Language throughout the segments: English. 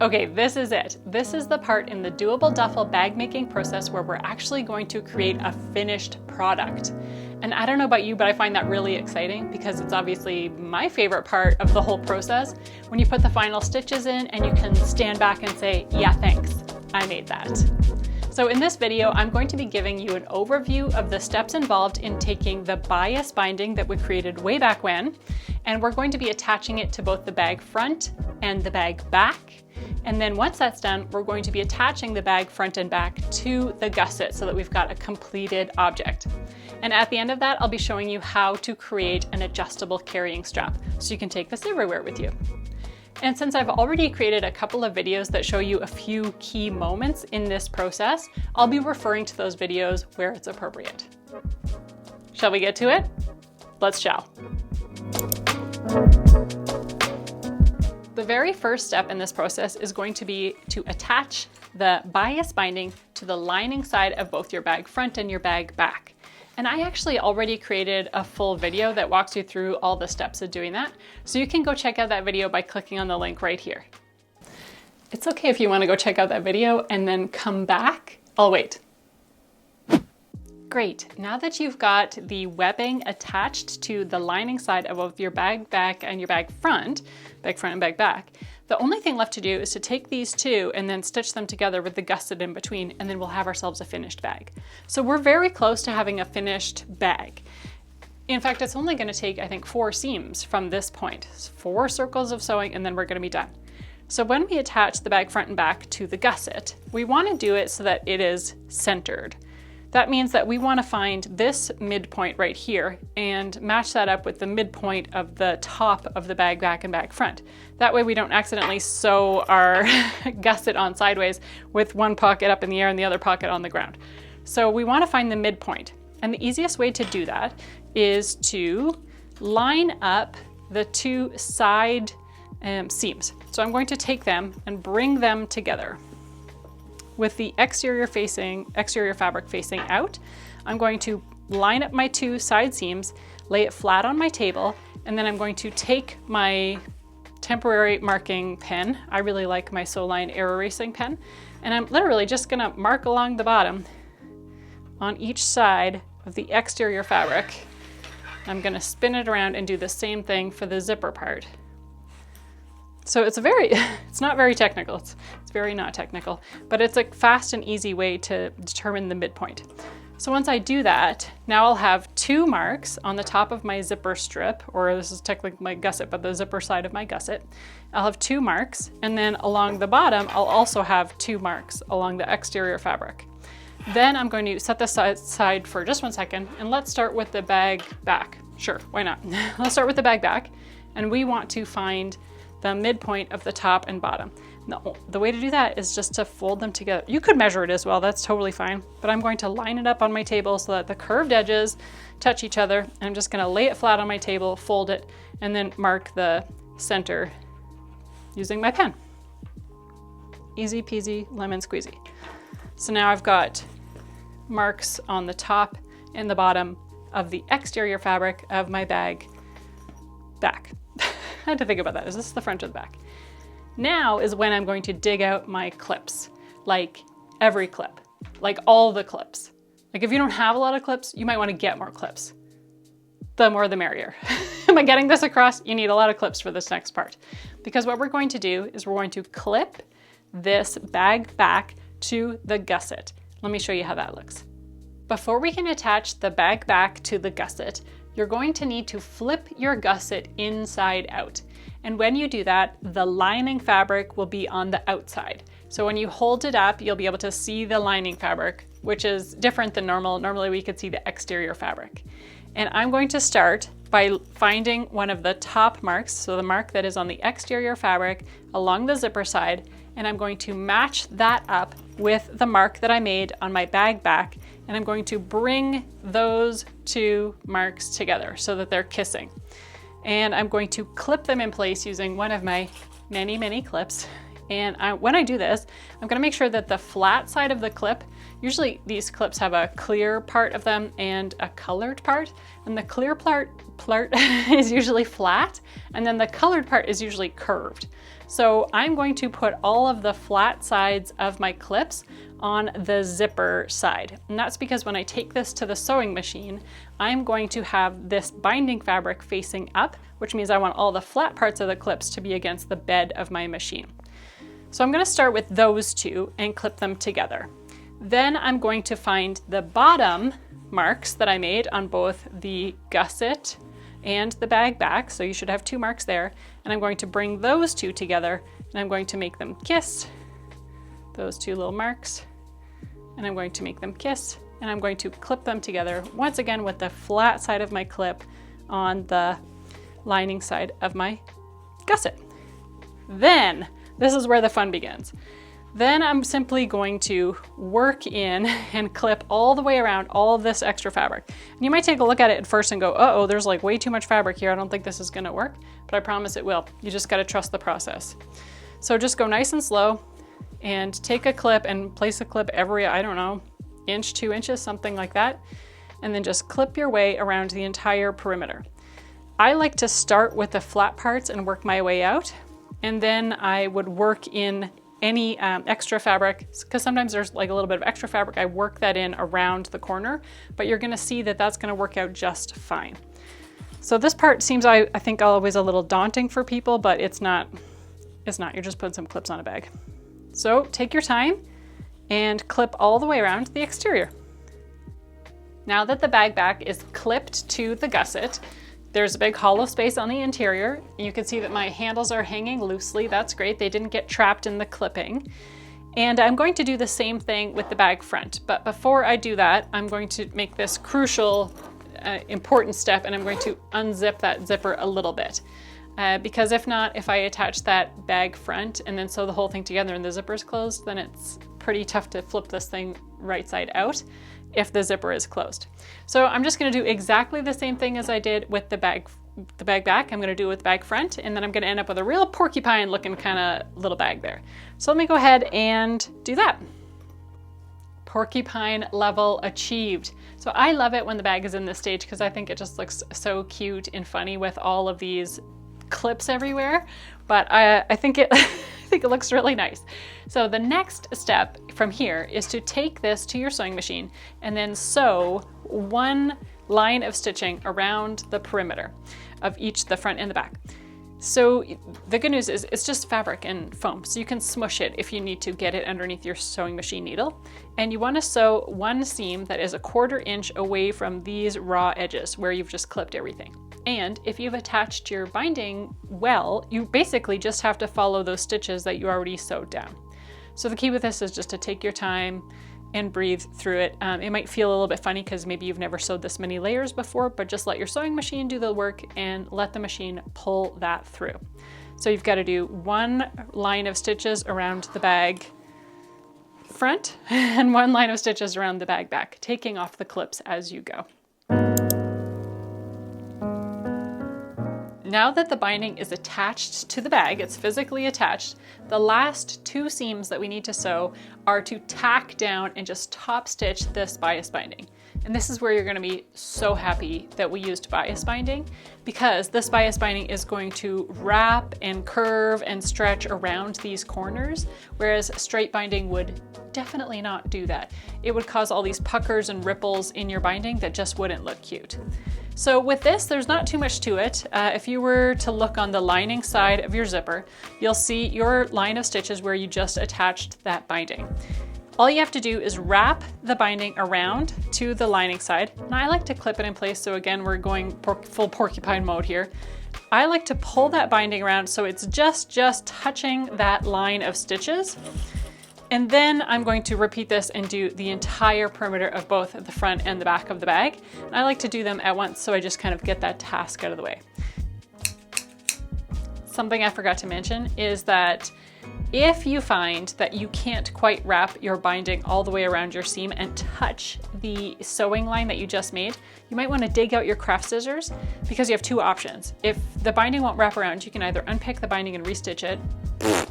Okay, this is it. This is the part in the Doable Duffel bag making process where we're actually going to create a finished product. And I don't know about you, but I find that really exciting because it's obviously my favorite part of the whole process. When you put the final stitches in and you can stand back and say, yeah, thanks, I made that. So in this video, I'm going to be giving you an overview of the steps involved in taking the bias binding that we created way back when, and we're going to be attaching it to both the bag front and the bag back. And then once that's done, we're going to be attaching the bag front and back to the gusset so that we've got a completed object. And at the end of that, I'll be showing you how to create an adjustable carrying strap so you can take this everywhere with you. And since I've already created a couple of videos that show you a few key moments in this process, I'll be referring to those videos where it's appropriate. Shall we get to it? Let's shall. The very first step in this process is going to be to attach the bias binding to the lining side of both your bag front and your bag back. And I actually already created a full video that walks you through all the steps of doing that. So you can go check out that video by clicking on the link right here. It's okay if you want to go check out that video and then come back. I'll wait. Great, now that you've got the webbing attached to the lining side of both your bag back and your bag front and bag back, the only thing left to do is to take these two and then stitch them together with the gusset in between, and then we'll have ourselves a finished bag. So we're very close to having a finished bag. In fact, it's only gonna take, I think, 4 seams from this point. 4 circles of sewing and then we're gonna be done. So when we attach the bag front and back to the gusset, we wanna do it so that it is centered. That means that we want to find this midpoint right here and match that up with the midpoint of the top of the bag back and bag front. That way we don't accidentally sew our gusset on sideways with one pocket up in the air and the other pocket on the ground. So we want to find the midpoint. And the easiest way to do that is to line up the 2 side seams. So I'm going to take them and bring them together. With the exterior fabric facing out, I'm going to line up my 2 side seams, lay it flat on my table, and then I'm going to take my temporary marking pen. I really like my Sewline Air Erasing pen, and I'm literally just gonna mark along the bottom on each side of the exterior fabric. I'm gonna spin it around and do the same thing for the zipper part. So it's not very technical. It's very not technical, but it's a fast and easy way to determine the midpoint. So once I do that, now I'll have 2 marks on the top of my zipper strip, or this is technically my gusset, but the zipper side of my gusset. I'll have 2 marks, and then along the bottom, I'll also have 2 marks along the exterior fabric. Then I'm going to set this aside for just 1 second, and let's start with the bag back. Sure, why not? Let's start with the bag back, and we want to find the midpoint of the top and bottom. The way to do that is just to fold them together. You could measure it as well, that's totally fine, but I'm going to line it up on my table so that the curved edges touch each other. And I'm just gonna lay it flat on my table, fold it, and then mark the center using my pen. Easy peasy, lemon squeezy. So now I've got marks on the top and the bottom of the exterior fabric of my bag back. I had to think about that. Is this the front or the back? Now is when I'm going to dig out my clips, like every clip, like all the clips. Like if you don't have a lot of clips, you might want to get more clips. The more the merrier. Am I getting this across? You need a lot of clips for this next part. Because what we're going to do is we're going to clip this bag back to the gusset. Let me show you how that looks. Before we can attach the bag back to the gusset, you're going to need to flip your gusset inside out. And when you do that, the lining fabric will be on the outside. So when you hold it up, you'll be able to see the lining fabric, which is different than normal. Normally we could see the exterior fabric. And I'm going to start by finding one of the top marks, so the mark that is on the exterior fabric along the zipper side, and I'm going to match that up with the mark that I made on my bag back, and I'm going to bring those 2 marks together so that they're kissing. And I'm going to clip them in place using one of my many clips. And when I do this, I'm gonna make sure that the flat side of the clip, usually these clips have a clear part of them and a colored part, and the clear part is usually flat, and then the colored part is usually curved. So I'm going to put all of the flat sides of my clips on the zipper side. And that's because when I take this to the sewing machine, I'm going to have this binding fabric facing up, which means I want all the flat parts of the clips to be against the bed of my machine. So I'm going to start with those two and clip them together. Then I'm going to find the bottom marks that I made on both the gusset and the bag back, so you should have 2 marks there, and I'm going to bring those two together and I'm going to make them kiss, those 2 little marks, and I'm going to make them kiss, and I'm going to clip them together once again with the flat side of my clip on the lining side of my gusset. Then, this is where the fun begins. Then I'm simply going to work in and clip all the way around all of this extra fabric. And you might take a look at it at first and go, uh-oh, there's like way too much fabric here. I don't think this is gonna work, but I promise it will. You just gotta trust the process. So just go nice and slow and take a clip and place a clip every, I don't know, inch, 2 inches, something like that. And then just clip your way around the entire perimeter. I like to start with the flat parts and work my way out. And then I would work in any extra fabric, because sometimes there's like a little bit of extra fabric, I work that in around the corner, but you're gonna see that that's gonna work out just fine. So this part seems, I think, always a little daunting for people, but it's not, you're just putting some clips on a bag. So take your time and clip all the way around the exterior. Now that the bag back is clipped to the gusset, there's a big hollow space on the interior. You can see that my handles are hanging loosely. That's great. They didn't get trapped in the clipping. And I'm going to do the same thing with the bag front. But before I do that, I'm going to make this crucial, important step, and I'm going to unzip that zipper a little bit. Because if not, if I attach that bag front and then sew the whole thing together and the zipper's closed, then it's pretty tough to flip this thing right side out if the zipper is closed. So I'm just gonna do exactly the same thing as I did with the bag back. I'm gonna do it with the bag front, and then I'm gonna end up with a real porcupine looking kind of little bag there. So let me go ahead and do that. Porcupine level achieved. So I love it when the bag is in this stage because I think it just looks so cute and funny with all of these clips everywhere, but I think it I think it looks really nice. So the next step from here is to take this to your sewing machine and then sew 1 line of stitching around the perimeter of each, the front and the back. So the good news is it's just fabric and foam, so you can smush it if you need to get it underneath your sewing machine needle. And you want to sew 1 seam that is 1/4 inch away from these raw edges where you've just clipped everything. And if you've attached your binding well, you basically just have to follow those stitches that you already sewed down. So the key with this is just to take your time and breathe through it. It might feel a little bit funny because maybe you've never sewed this many layers before, but just let your sewing machine do the work and let the machine pull that through. So you've got to do 1 line of stitches around the bag front and 1 line of stitches around the bag back, taking off the clips as you go. Now that the binding is attached to the bag, it's physically attached, the last 2 seams that we need to sew are to tack down and just top stitch this bias binding. And this is where you're going to be so happy that we used bias binding, because this bias binding is going to wrap and curve and stretch around these corners, whereas straight binding would definitely not do that. It would cause all these puckers and ripples in your binding that just wouldn't look cute. So with this, there's not too much to it. If you were to look on the lining side of your zipper, you'll see your line of stitches where you just attached that binding. All you have to do is wrap the binding around to the lining side. And I like to clip it in place. So again, we're going full porcupine mode here. I like to pull that binding around so it's just touching that line of stitches. And then I'm going to repeat this and do the entire perimeter of both the front and the back of the bag. And I like to do them at once, so I just kind of get that task out of the way. Something I forgot to mention is that if you find that you can't quite wrap your binding all the way around your seam and touch the sewing line that you just made, you might want to dig out your craft scissors, because you have 2 options. If the binding won't wrap around, you can either unpick the binding and restitch it.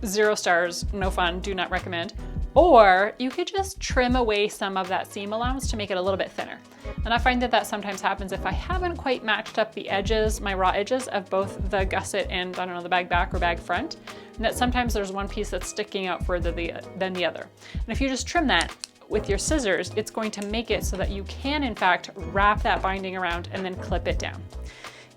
0 stars, no fun, do not recommend. Or you could just trim away some of that seam allowance to make it a little bit thinner. And I find that that sometimes happens if I haven't quite matched up the edges, my raw edges of both the gusset and, I don't know, the bag back or bag front. and that sometimes there's one piece that's sticking out further than the other. And if you just trim that with your scissors, it's going to make it so that you can in fact wrap that binding around and then clip it down.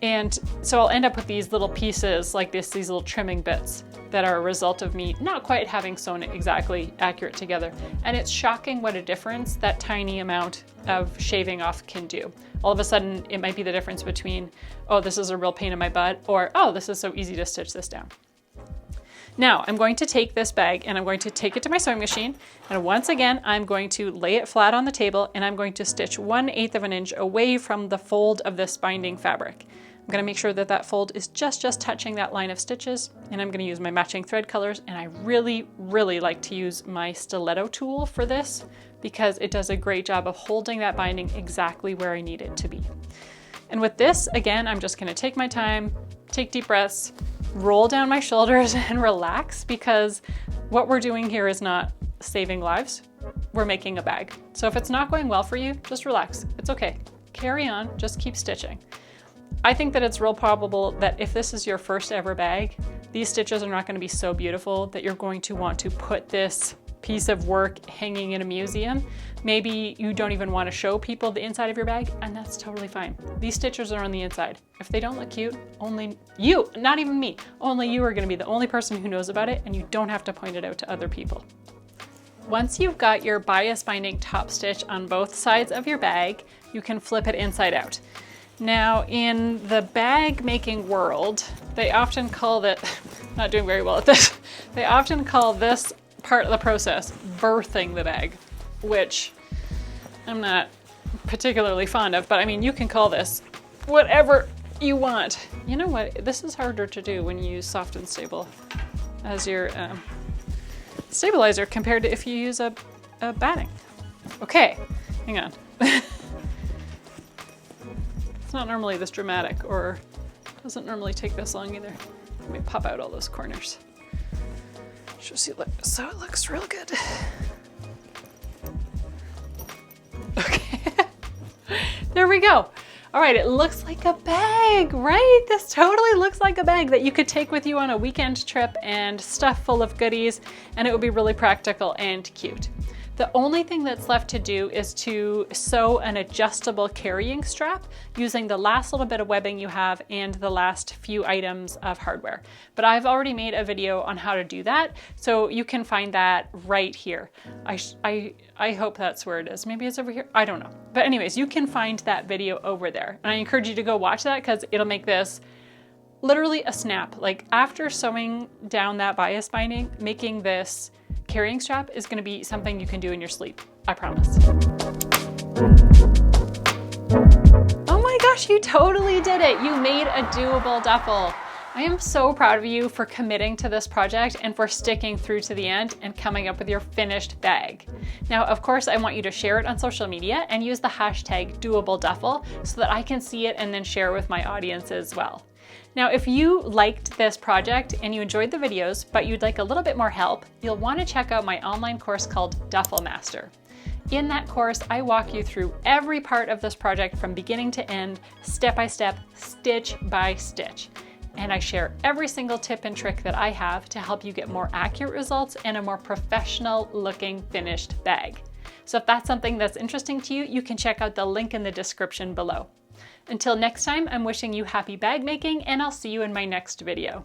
And so I'll end up with these little pieces like this, these little trimming bits that are a result of me not quite having sewn it exactly accurate together. And it's shocking what a difference that tiny amount of shaving off can do. All of a sudden, it might be the difference between, oh, this is a real pain in my butt, or, oh, this is so easy to stitch this down. Now, I'm going to take this bag and I'm going to take it to my sewing machine. And once again, I'm going to lay it flat on the table and I'm going to stitch 1/8 of an inch away from the fold of this binding fabric. I'm going to make sure that that fold is just touching that line of stitches, and I'm going to use my matching thread colors, and I really like to use my stiletto tool for this because it does a great job of holding that binding exactly where I need it to be. And with this, again, I'm just going to take my time, take deep breaths, roll down my shoulders and relax, because what we're doing here is not saving lives, we're making a bag. So if it's not going well for you, just relax, it's okay. Carry on, just keep stitching. I think that it's real probable that if this is your first ever bag, these stitches are not going to be so beautiful that you're going to want to put this piece of work hanging in a museum. Maybe you don't even want to show people the inside of your bag, and that's totally fine. These stitches are on the inside. If they don't look cute, only you, not even me, only you are going to be the only person who knows about it, and you don't have to point it out to other people. Once you've got your bias binding top stitch on both sides of your bag, you can flip it inside out. Now, in the bag making world, they often call that, not doing very well at this, they often call this part of the process birthing the bag, which I'm not particularly fond of, but I mean, you can call this whatever you want. You know what, this is harder to do when you use soft and stable as your stabilizer compared to if you use a batting. Okay, hang on. Not normally this dramatic, or doesn't normally take this long either. Let me pop out all those corners. So it looks real good. Okay, there we go. All right, it looks like a bag, right? This totally looks like a bag that you could take with you on a weekend trip and stuff full of goodies, and it would be really practical and cute. The only thing that's left to do is to sew an adjustable carrying strap using the last little bit of webbing you have and the last few items of hardware. But I've already made a video on how to do that, so you can find that right here. I hope that's where it is. Maybe it's over here, I don't know. But anyways, you can find that video over there. And I encourage you to go watch that because it'll make this literally a snap. Like after sewing down that bias binding, making this carrying strap is going to be something you can do in your sleep, I promise. Oh my gosh, you totally did it. You made a doable duffel. I am so proud of you for committing to this project and for sticking through to the end and coming up with your finished bag. Now, of course, I want you to share it on social media and use the hashtag Doable Duffel so that I can see it and then share with my audience as well. Now, if you liked this project and you enjoyed the videos, but you'd like a little bit more help, you'll want to check out my online course called Duffel Master. In that course, I walk you through every part of this project from beginning to end, step by step, stitch by stitch. And I share every single tip and trick that I have to help you get more accurate results and a more professional looking finished bag. So if that's something that's interesting to you, you can check out the link in the description below. Until next time, I'm wishing you happy bag making, and I'll see you in my next video.